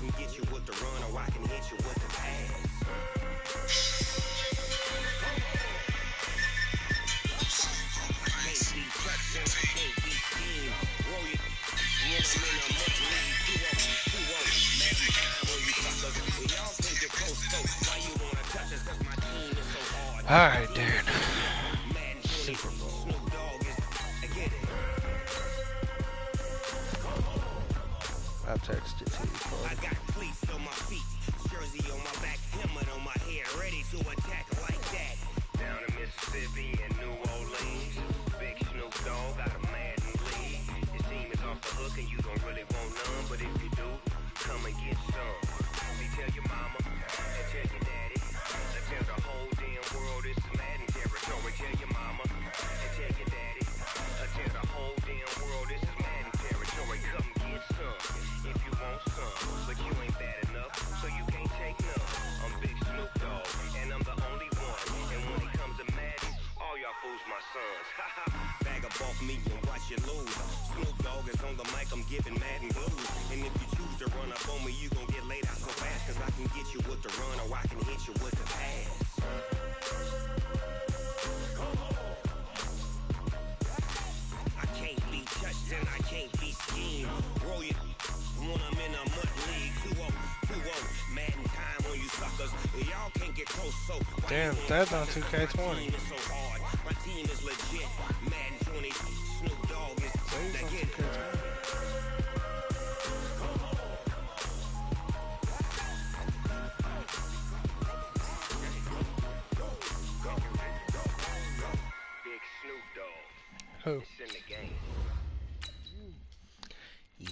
can get you with the run or I can hit you with the pass. All right, Darren. Super Bowl. I'll text it to you, Corey. I got cleats on my feet, jersey on my back, helmet on my head, ready to attack like that. Down in Mississippi and New Orleans, big Snoop Dogg got a Madden league. Your team is off the hook and you don't really want none, but if you do, come and get some. You tell your mama and tell your daddy, and tell the whole damn world it's Madden territory. Tell your mama and tell your daddy, and tell the whole damn world it's Madden territory. Come get some if you want some, but you ain't bad enough, so you can't take none. I'm Big Snoop Dogg, and I'm the only one. And when it comes to Madden, all y'all fools my sons. Bag of bulk meat and watch you lose. Snoop Dogg is on the mic, I'm giving Madden blues. And if you choose to run up on me, you gon' get laid out so fast, cause I can get you with the run or I can hit you with the pass. I can't be touched and I can't be schemed. Roll you when I'm in a mud league. 2-0, Madden time on you suckers. Y'all can't get close, so Damn, that's on 2K20. so hard. My team is legit. Madden 20, Snoop Dogg is Now get it. Big Snoop Dogg. Who? It's in the game. Yeah.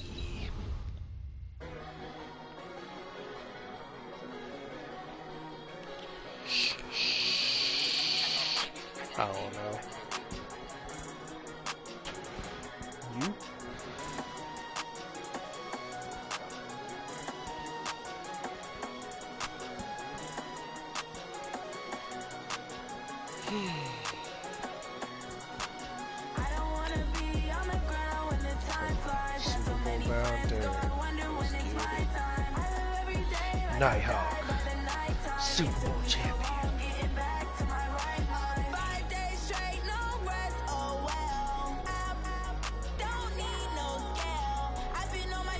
I don't know. You? I don't wanna be on the ground when the time flies. Got so many friends, so I wonder when it's my time. I live every day like Nighthawk. by the nighttime. Super Bowl champion. Getting back to my right mind. 5 days straight, no rest, oh well. I don't need no scale. I've been on my,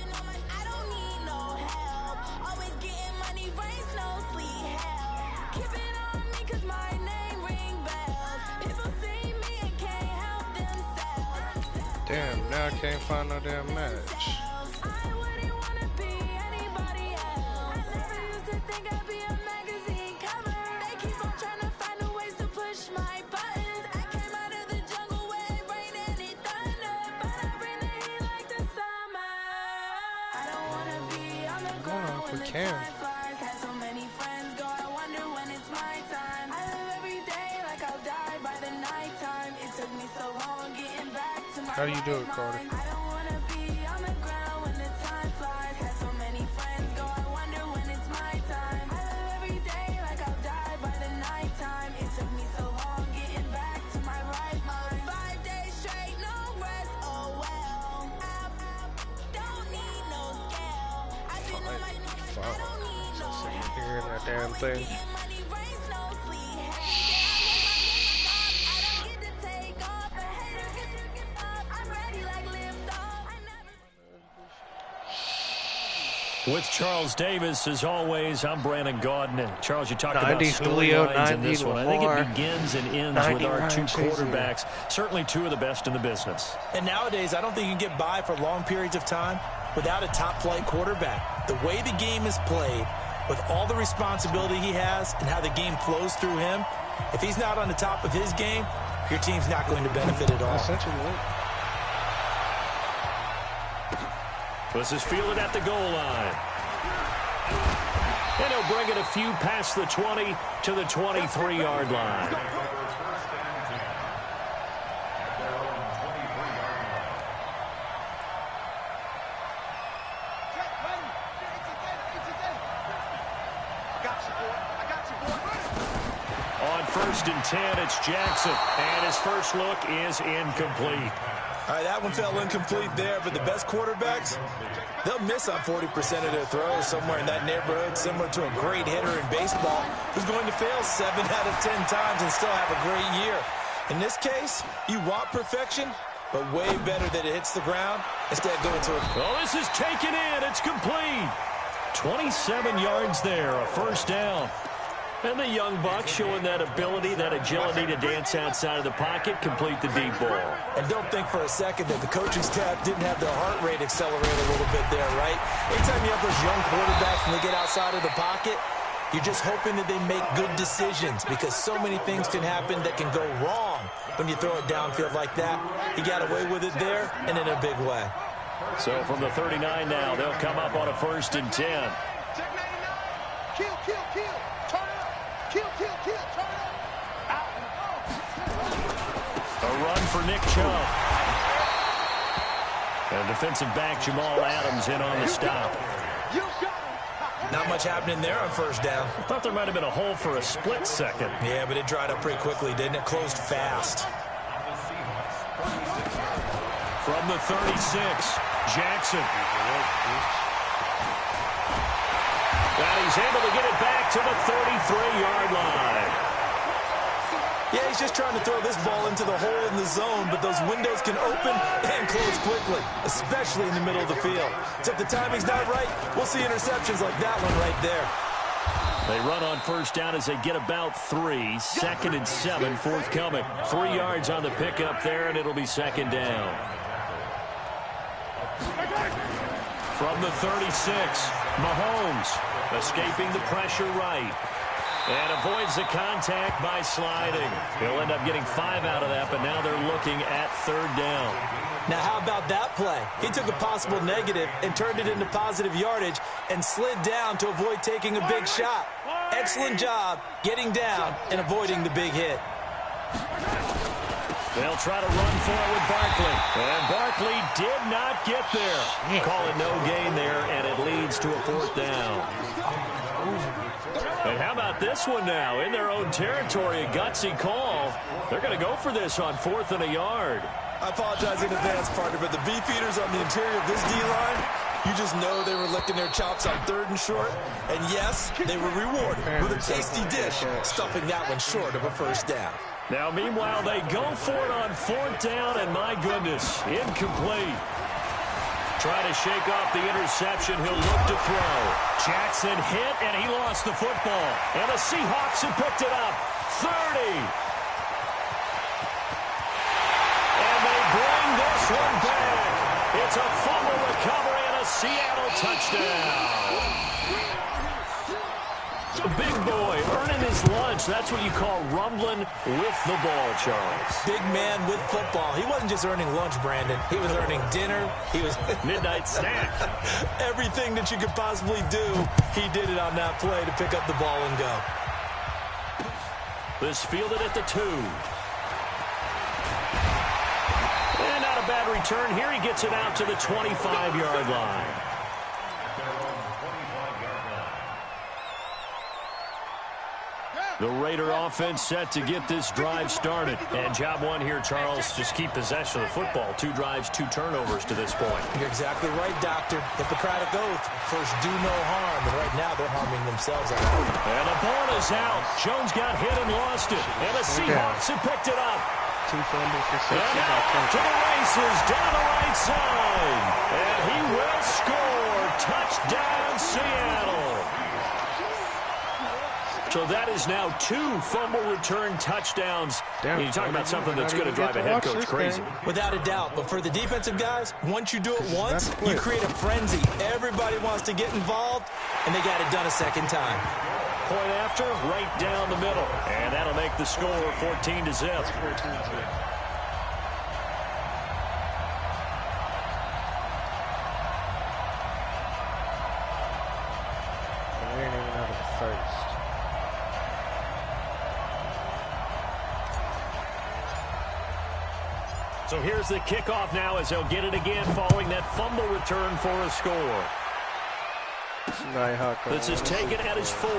I don't need no help. Always getting money, rain, snow, sleet, hell. Keep it on me 'cause my name ring bells. People see me and can't help themselves. Damn, now I can't find no damn match. I wouldn't wanna be anybody else. I never used to think I'd be a magazine cover. They keep on trying to find a ways to push my buttons. I came out of the jungle where it rained and it thundered, but I bring the heat like the summer. I don't wanna be on the ground if when we the can. time flies. Had so many friends go, I wonder when it's my time. I live every day like I'll die by the nighttime. It took me so long getting back to my How do you do right it, Carter? mind. I don't wanna be on the ground when the time flies. Had so many friends go, I wonder when it's my time. I live every day like I'll die by the nighttime. It took me so long getting back to my right mind. 5 days straight, no rest, oh well. I don't need no scale. I've been on my, I don't need no help. Hearing that damn thing. Getting money, rain, snow, sleet, hell. I don't get to take off. The haters get to get up. I'm ready like lift off. I never. With Charles Davis, as always, I'm Brandon Gaudin. Charles, you talked about 90 Julio, storylines in 90 this one. I think Lamar, it begins and ends 90 with our Ryan two Shazier. quarterbacks, certainly two of the best in the business. And nowadays, I don't think you can get by for long periods of time without a top-flight quarterback. The way the game is played, with all the responsibility he has and how the game flows through him, if he's not on the top of his game, your team's not going to benefit at all. Essentially. This is fielded at the goal line. And he'll bring it a few past the 20 to the 23-yard line. On 1st and 10, it's Jackson. And his first look is incomplete. All right, that one fell incomplete there, but the best quarterbacks, they'll miss on 40% of their throws, somewhere in that neighborhood, similar to a great hitter in baseball who's going to fail 7 out of 10 times and still have a great year. In this case, you want perfection, but way better that it hits the ground instead of going to it. Oh, this is taken in. It's complete. 27 yards there, a first down. And the young buck showing that ability, that agility to dance outside of the pocket, complete the deep ball. And don't think for a second that the coaching staff didn't have their heart rate accelerate a little bit there, right? Anytime you have those young quarterbacks and they get outside of the pocket, you're just hoping that they make good decisions because so many things can happen that can go wrong when you throw it downfield like that. He got away with it there and in a big way. So from the 39 now, they'll come up on a 1st and 10. Kill, kill, kill. Turn it up. Kill, kill, kill. Turn it up. Out. A run for Nick Chubb. And defensive back Jamal Adams in on the stop. You shot him. Not much happening there on first down. I thought there might have been a hole for a split second. Yeah, but it dried up pretty quickly, didn't it? Closed fast. From the 36, Jackson. And he's able to get it back to the 33-yard line. Yeah, he's just trying to throw this ball into the hole in the zone, but those windows can open and close quickly, especially in the middle of the field. So if the timing's not right, we'll see interceptions like that one right there. They run on first down as they get about 3. 2nd and 7 forthcoming. 3 yards on the pickup there, and it'll be 2nd down. From the 36, Mahomes escaping the pressure right. And avoids the contact by sliding. He'll end up getting 5 out of that, but now they're looking at 3rd down. Now, how about that play? He took a possible negative and turned it into positive yardage and slid down to avoid taking a big shot. Excellent job getting down and avoiding the big hit. They'll try to run for it with Barkley. And Barkley did not get there. Calling no gain there, and it leads to a 4th down. And how about this one now? In their own territory, a gutsy call. They're going to go for this on 4th and a yard. I apologize in advance, partner, but the beefeaters on the interior of this D-line, you just know they were licking their chops on 3rd and short. And yes, they were rewarded with a tasty dish, stuffing that one short of a 1st down. Now, meanwhile, they go for it on 4th down, and my goodness, incomplete. Trying to shake off the interception. He'll look to throw. Jackson hit, and he lost the football. And the Seahawks have picked it up. 30. And they bring this one back. It's a fumble recovery and a Seattle touchdown. The big boy earning his lunch. That's what you call rumbling with the ball, Charles. Big man with football. He wasn't just earning lunch, Brandon. He was earning dinner. He was midnight snack. Everything that you could possibly do, he did it on that play to pick up the ball and go. This fielded at the 2. And not a bad return here. He gets it out to the 25-yard line. The Raider offense set to get this drive started. And job one here, Charles, just keep possession of the football. 2 drives, 2 turnovers to this point. You're exactly right, Doctor. Hippocratic oath. First, do no harm. And right now, they're harming themselves. And the ball is out. Jones got hit and lost it. And the Seahawks have picked it up. 2 fumbles for 6. And out to the races down the right side. And he will score. Touchdown, Seattle. So that is now 2 fumble return touchdowns. You talk about something that's going to drive a head coach crazy. Without a doubt. But for the defensive guys, once you do it once, you create a frenzy. Everybody wants to get involved, and they got it done a second time. Point after, right down the middle. And that'll make the score 14-0. We ain't even out of the first. So here's the kickoff now as they'll get it again following that fumble return for a score. This is taken at his 4.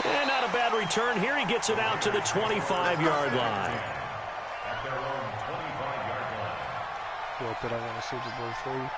And not a bad return here. He gets it out to the 25-yard line. quit that I won a Super Bowl free.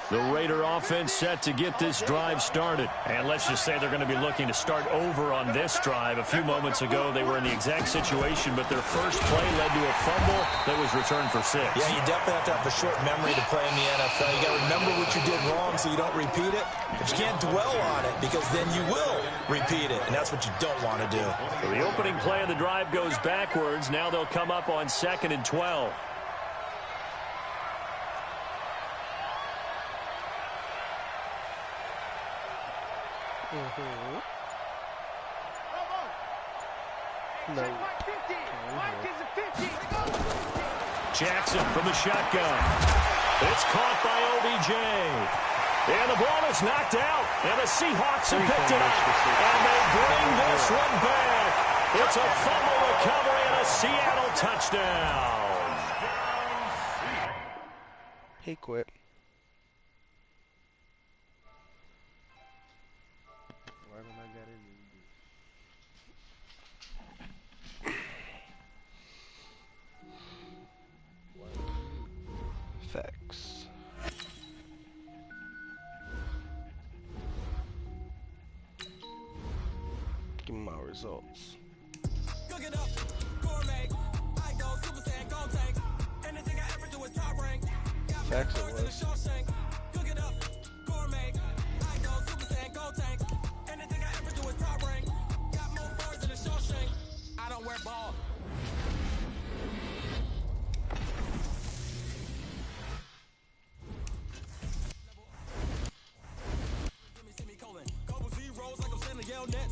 The Raider offense set to get this drive started. And let's just say they're going to be looking to start over on this drive. A few moments ago, they were in the exact situation, but their first play led to a fumble that was returned for 6. Yeah, you definitely have to have a short memory to play in the NFL. You got to remember what you did wrong so you don't repeat it. But you can't dwell on it because then you will repeat it, and that's what you don't want to do. So the opening play of the drive goes backwards. Now they'll come up on 2nd and 12. No. Jackson from the shotgun. It's caught by OBJ. And the ball is knocked out. And the Seahawks have picked it up. And they bring this one back. It's a fumble recovery and a Seattle touchdown. He quit. Facts. Give me my results. Cook it up, gourmet. I go Super Saiyan, go tank. Anything I ever do is top rank. Facts it was. Cook it up, gourmet. I go Super Saiyan, go tank. Anything I ever do is top rank. Got more bars than a Shawshank. I don't wear ball.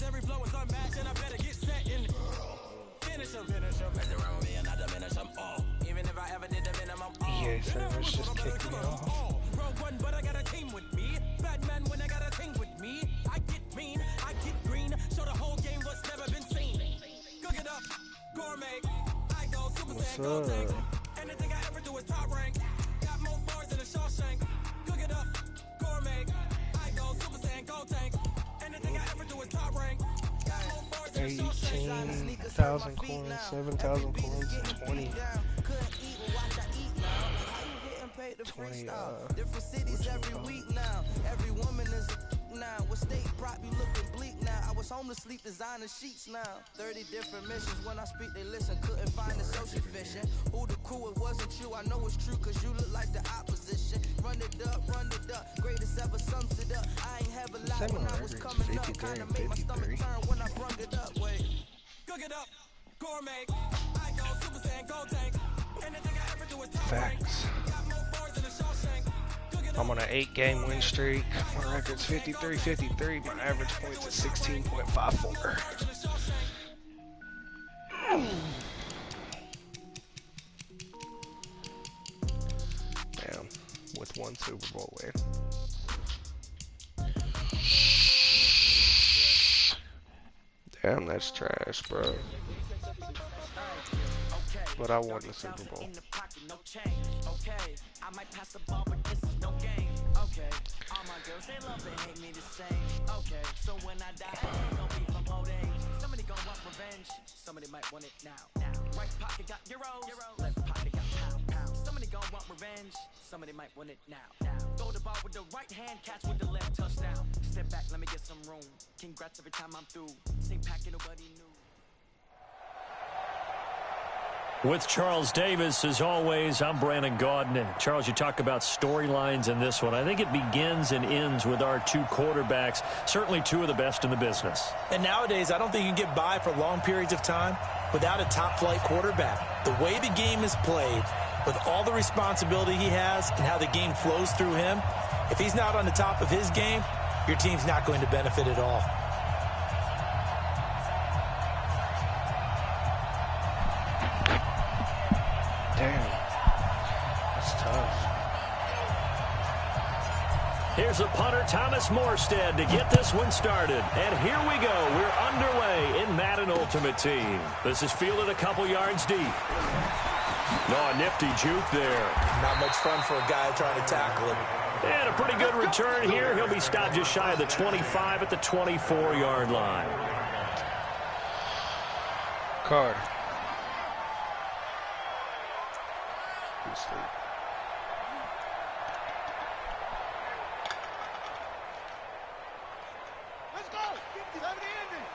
Every flow is unmatched, and I better get set in. Finish them. Mess around with me and I diminish them all. Even if I ever did the minimum. EA servers just kicked me off. Rogue one, but I got a team with me. Batman when I got a team with me. I get mean, I get green. Show the whole game what's never been seen. Cook it up, gourmet. I go Super Saiyan, go tank. Anything I ever do is top rank. Got more bars than a Shawshank. Cook it up, gourmet. I go Super Saiyan, go tank. 18,000 coins, 7,000 coins, and 20. 20, different cities every week now. Every woman is a now. What state prop you looking bleak now? I was home to sleep designer sheets now. 30 different missions. When I speak, they listen. Couldn't find it so sufficient. Who the crew? It wasn't you. I know it's true, cause you look like the opposition. Run it up, greatest ever sums it up. I ain't have a lot when I was coming up. Kinda made my stomach turn when I brung it up. Wait. Cook it up, gourmet. I go Super Saiyan, go tank. Anything I ever do is top rank. Facts. I'm on an 8-game win streak. My record's 53-53. My average points is 16.54. Damn, with one Super Bowl win. Damn, that's trash, bro. But I won the Super Bowl. Okay, I might pass the ball, but this is no game. Okay, all my girls, they love and hate me the same. Okay, so when I die, it gon' be from old age. Somebody gon' want revenge, somebody might want it now. Right pocket got euros, left pocket got pounds. Somebody gon' want revenge, somebody might want it now. Throw the ball with the right hand, catch with the left, touchdown. Step back, let me get some room. Congrats every time I'm through. Same packet, nobody knew. With Charles Davis, as always, I'm Brandon Gaudin. Charles, you talk about storylines in this one. I think it begins and ends with our two quarterbacks, certainly two of the best in the business. And nowadays, I don't think you can get by for long periods of time without a top-flight quarterback. The way the game is played, with all the responsibility he has and how the game flows through him, if he's not on the top of his game, your team's not going to benefit at all. Damn, that's tough. Here's a punter, Thomas Morstead, to get this one started. And here we go. We're underway in Madden Ultimate Team. This is fielded a couple yards deep. No, a nifty juke there. Not much fun for a guy trying to tackle him. And a pretty good return here. He'll be stopped just shy of the 25 at the 24-yard line. Card. asleep. Let's go. 57 ending.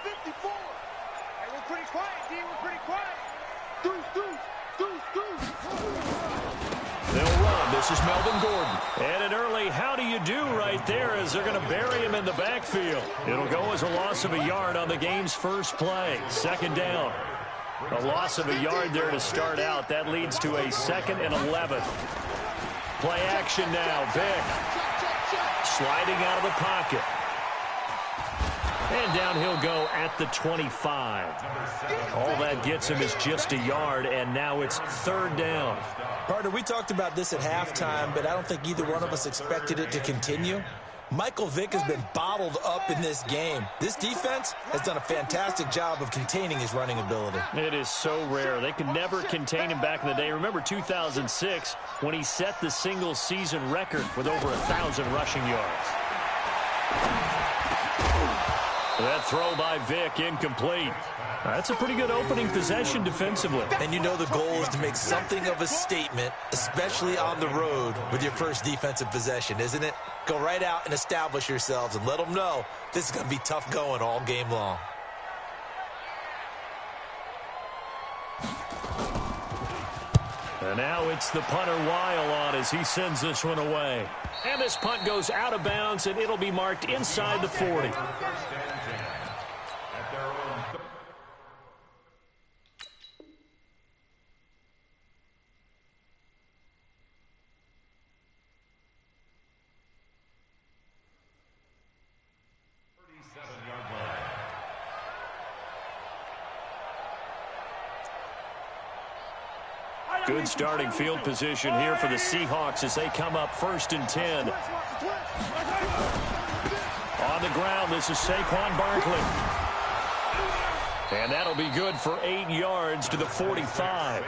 54. Hey, we're pretty quiet, D. We're pretty quiet. Deuce. They'll run. This is Melvin Gordon. And an early how do you do right there as they're going to bury him in the backfield. It'll go as a loss of a yard on the game's first play. Second down. A loss of a yard there to start out. That leads to a 2nd and 11. Play action now. Vick sliding out of the pocket. And down he'll go at the 25. All that gets him is just a yard, and now it's 3rd down. Partner, we talked about this at halftime, but I don't think either one of us expected it to continue. Michael Vick has been bottled up in this game. This defense has done a fantastic job of containing his running ability. It is so rare. They could never contain him back in the day. Remember 2006 when he set the single-season record with over 1,000 rushing yards. That throw by Vick incomplete. That's a pretty good opening possession defensively. And you know the goal is to make something of a statement, especially on the road with your first defensive possession, isn't it? Go right out and establish yourselves and let them know this is going to be tough going all game long. And now it's the punter Weil on as he sends this one away. And this punt goes out of bounds, and it'll be marked inside the 40. Good starting field position here for the Seahawks as they come up 1st and 10. On the ground, this is Saquon Barkley. And that'll be good for 8 yards to the 45.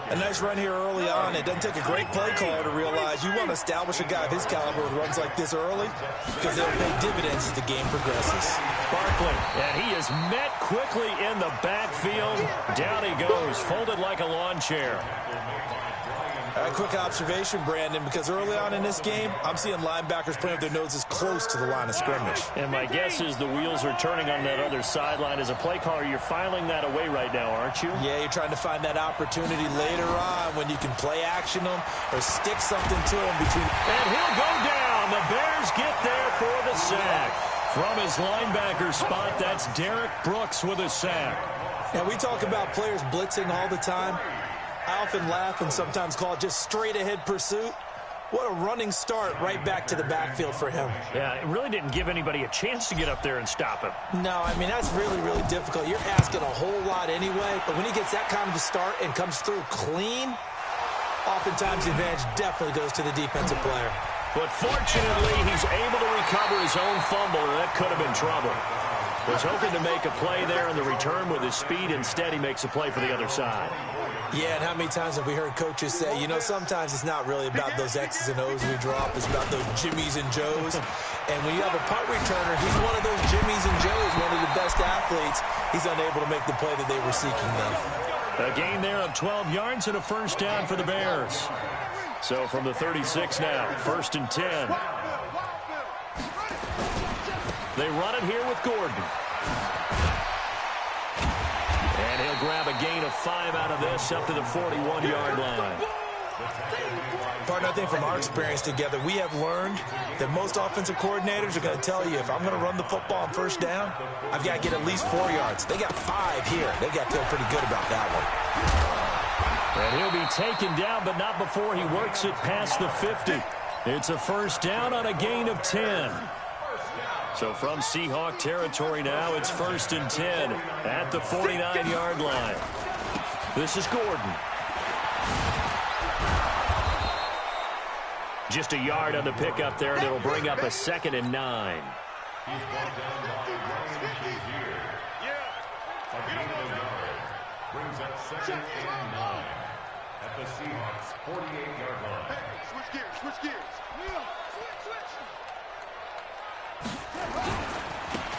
A nice run here early on. It doesn't take a great play caller to realize you want to establish a guy of his caliber who runs like this early because they'll pay dividends as the game progresses. Barkley, and he is met quickly in the backfield. Down he goes, folded like a lawn chair. Quick observation, Brandon, because early on in this game, I'm seeing linebackers playing with their noses close to the line of scrimmage. And my guess is the wheels are turning on that other sideline. As a play caller, you're filing that away right now, aren't you? Yeah, you're trying to find that opportunity later on when you can play action them or stick something to them between. And he'll go down. The Bears get there for the sack. From his linebacker spot, that's Derek Brooks with a sack. Now, we talk about players blitzing all the time. I often laugh and sometimes call it just straight-ahead pursuit. What a running start right back to the backfield for him. Yeah, it really didn't give anybody a chance to get up there and stop him. No, I mean, that's really, really difficult. You're asking a whole lot anyway, but when he gets that kind of a start and comes through clean, oftentimes the advantage definitely goes to the defensive player. But fortunately, he's able to recover his own fumble, and that could have been trouble. Was hoping to make a play there in the return with his speed. Instead, he makes a play for the other side. Yeah, and how many times have we heard coaches say, you know, sometimes it's not really about those X's and O's we drop. It's about those Jimmies and Joes. And when you have a punt returner, he's one of those Jimmies and Joes, one of the best athletes. He's unable to make the play that they were seeking, though. A gain there of 12 yards and a first down for the Bears. So from the 36 now, 1st and 10. They run it here with Gordon. And he'll grab a gain of 5 out of this up to the 41-yard line. Partner, I think from our experience together, we have learned that most offensive coordinators are going to tell you, if I'm going to run the football on 1st down, I've got to get at least 4 yards. They got 5 here. They got to feel pretty good about that one. And he'll be taken down, but not before he works it past the 50. It's a first down on a gain of 10. So from Seahawk territory now, it's 1st and 10 at the 49-yard line. This is Gordon. Just a yard on the pickup there, and it'll bring up a 2nd and 9. He's brought down by Ryan Shazier. A gain of a yard. Brings up 2nd and 9 at the Seahawks 48-yard line. Hey, switch gears.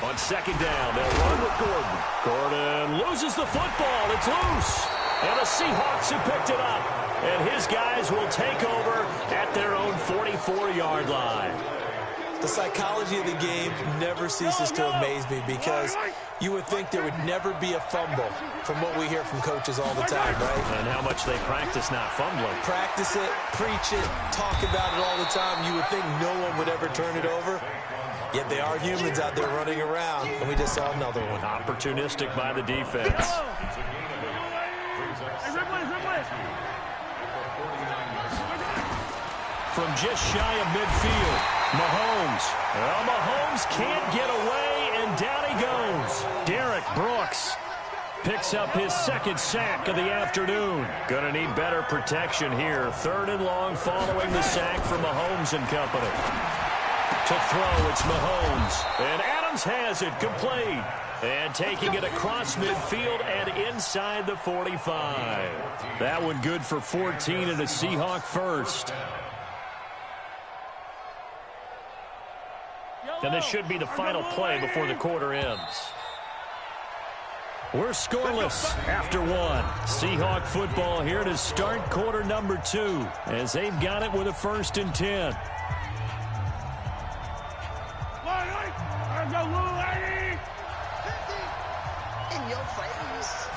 On 2nd down, they'll run with Gordon. Gordon loses the football. It's loose. And the Seahawks have picked it up. And his guys will take over at their own 44-yard line. The psychology of the game never ceases to amaze me because you would think there would never be a fumble from what we hear from coaches all the time, right? And how much they practice not fumbling. Practice it, preach it, talk about it all the time. You would think no one would ever turn it over. Yet they are humans out there running around, and we just saw another one. Opportunistic by the defense. From just shy of midfield, Mahomes. Well, Mahomes can't get away, and down he goes. Derek Brooks picks up his second sack of the afternoon. Gonna need better protection here. 3rd and long following the sack from Mahomes and company. To throw, it's Mahomes. And Adams has it complete. And taking it across midfield and inside the 45. That one good for 14 and a Seahawk first. And this should be the final play before the quarter ends. We're scoreless after one. Seahawk football here to start quarter number 2 as they've got it with a 1st and 10. In your face.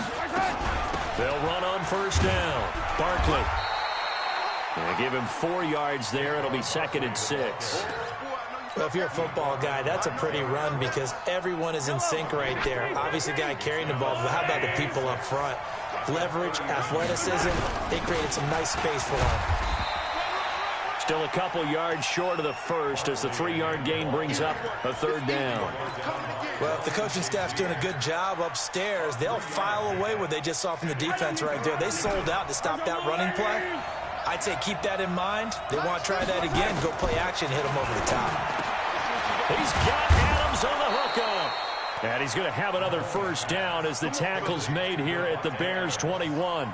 They'll run on 1st down. Barkley. They give him 4 yards there. It'll be 2nd and 6. Well, if you're a football guy, that's a pretty run because everyone is in sync right there. Obviously, the guy carrying the ball, but how about the people up front? Leverage, athleticism, they created some nice space for him. Still a couple yards short of the first as the 3-yard gain brings up a 3rd down. Well, if the coaching staff's doing a good job upstairs, they'll file away what they just saw from the defense right there. They sold out to stop that running play. I'd say keep that in mind. They want to try that again. Go play action, hit them over the top. He's got Adams on the hookup. And he's going to have another 1st down as the tackle's made here at the Bears 21.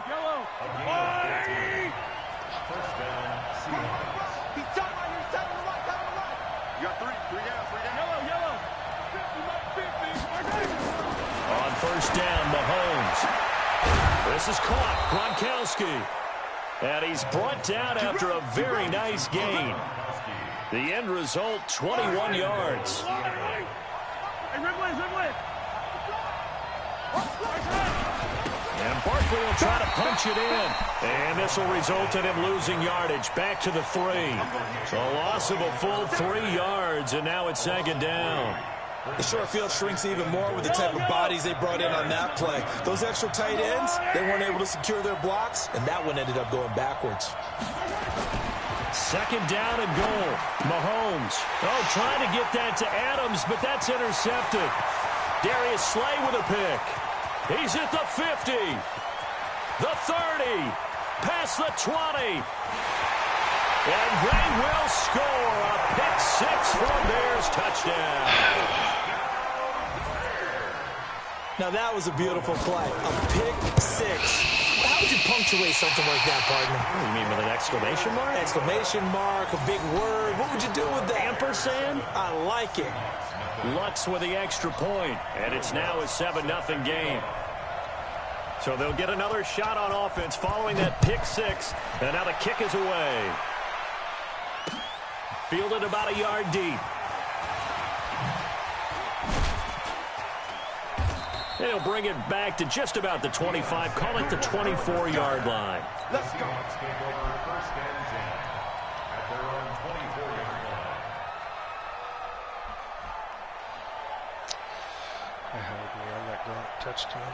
On 1st down, Mahomes. This is caught. Gronkowski. And he's brought down after a very nice gain. The end result, 21 yards. And Barkley will try to punch it in. And this will result in him losing yardage back to the 3. A loss of a full 3 yards, and now it's 2nd down. The short field shrinks even more with the type of bodies they brought in on that play. Those extra tight ends, they weren't able to secure their blocks, and that one ended up going backwards. 2nd down and goal. Mahomes. Oh, trying to get that to Adams, but that's intercepted. Darius Slay with a pick. He's at the 50. The 30. Past the 20. And they will score a pick 6 for a Bears touchdown. Now, that was a beautiful play. A pick 6. How would you punctuate something like that, partner? You mean with an exclamation mark? Exclamation mark, a big word. What would you do with that? Ampersand? I like it. Lutz with the extra point, and it's now a 7-0 game. So they'll get another shot on offense following that pick 6, and now the kick is away. Fielded about a yard deep. They'll bring it back to just about the 25, call it the 24-yard line. Let's go. Let's take over 1st and 10 at their own 24-yard line. I heard me on that Gronk touchdown.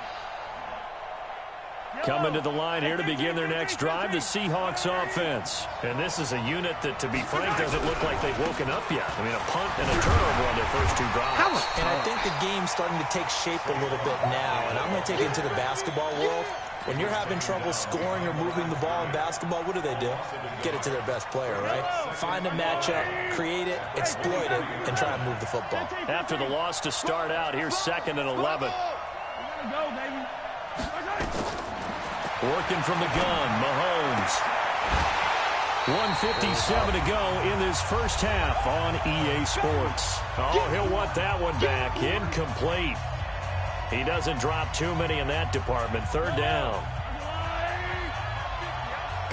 Coming to the line here to begin their next drive, the Seahawks offense. And this is a unit that, to be frank, doesn't look like they've woken up yet. I mean, a punt and a turnover on their first 2 drives. And I think the game's starting to take shape a little bit now. And I'm going to take it into the basketball world. When you're having trouble scoring or moving the ball in basketball, what do? Get it to their best player, right? Find a matchup, create it, exploit it, and try and move the football. After the loss to start out, here's 2nd and 11. Working from the gun, Mahomes. 1:57 to go in this first half on EA Sports. Oh, he'll want that one back. Incomplete. He doesn't drop too many in that department. 3rd down.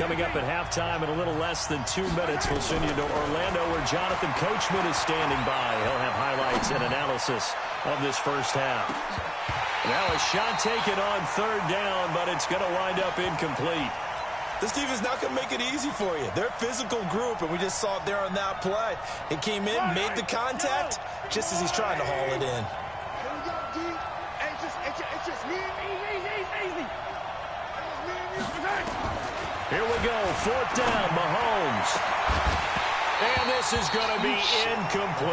Coming up at halftime in a little less than 2 minutes, we'll send you to Orlando where Jonathan Coachman is standing by. He'll have highlights and analysis of this first half. Now a shot taken on third down, but it's going to wind up incomplete. This defense is not going to make it easy for you. They're a physical group, and we just saw it there on that play. It came in, made the contact, just as he's trying to haul it in. Here we go, fourth down, Mahomes. And this is going to be incomplete.